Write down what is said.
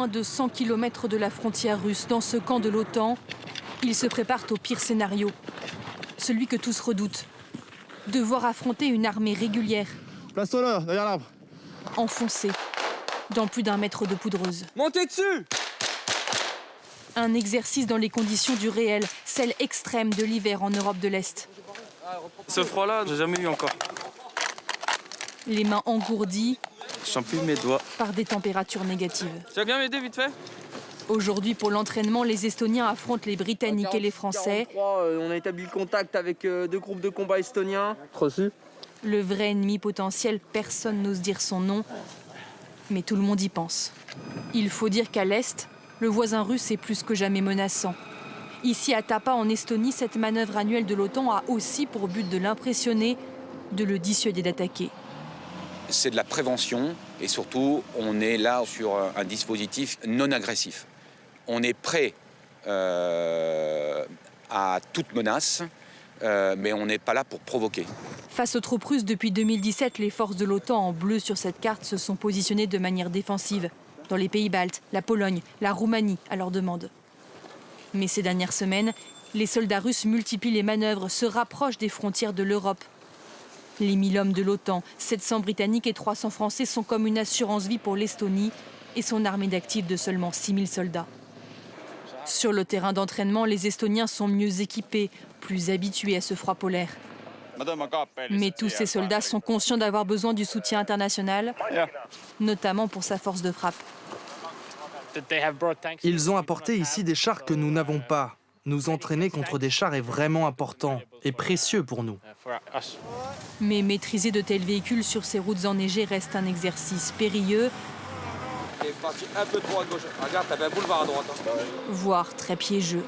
Moins de 100 km de la frontière russe, dans ce camp de l'OTAN, ils se préparent au pire scénario. Celui que tous redoutent. Devoir affronter une armée régulière. Place-toi là, derrière l'arbre. Enfoncée dans plus d'1 mètre de poudreuse. Montez dessus! Un exercice dans les conditions du réel, celle extrême de l'hiver en Europe de l'Est. Ce froid-là, j'ai jamais eu encore. Les mains engourdies Je sens plus mes doigts. par des températures négatives. Tu vas bien m'aider vite fait? Aujourd'hui, pour l'entraînement, les Estoniens affrontent les Britanniques et les Français. On a établi le contact avec 2 groupes de combat estoniens. Reçu. Le vrai ennemi potentiel, personne n'ose dire son nom, mais tout le monde y pense. Il faut dire qu'à l'Est, le voisin russe est plus que jamais menaçant. Ici, à Tapa, en Estonie, cette manœuvre annuelle de l'OTAN a aussi pour but de l'impressionner, de le dissuader d'attaquer. C'est de la prévention et surtout, on est là sur un dispositif non agressif. On est prêt à toute menace, mais on n'est pas là pour provoquer. Face aux troupes russes, depuis 2017, les forces de l'OTAN en bleu sur cette carte se sont positionnées de manière défensive. Dans les pays baltes, la Pologne, la Roumanie, à leur demande. Mais ces dernières semaines, les soldats russes multiplient les manœuvres, se rapprochent des frontières de l'Europe. Les 1000 hommes de l'OTAN, 700 Britanniques et 300 Français sont comme une assurance vie pour l'Estonie et son armée d'actifs de seulement 6000 soldats. Sur le terrain d'entraînement, les Estoniens sont mieux équipés, plus habitués à ce froid polaire. Mais tous ces soldats sont conscients d'avoir besoin du soutien international, notamment pour sa force de frappe. Ils ont apporté ici des chars que nous n'avons pas. Nous entraîner contre des chars est vraiment important et précieux pour nous. Mais maîtriser de tels véhicules sur ces routes enneigées reste un exercice périlleux, T'es parti un peu trop à gauche. Regarde, t'avais un boulevard à droite. voire très piégeux.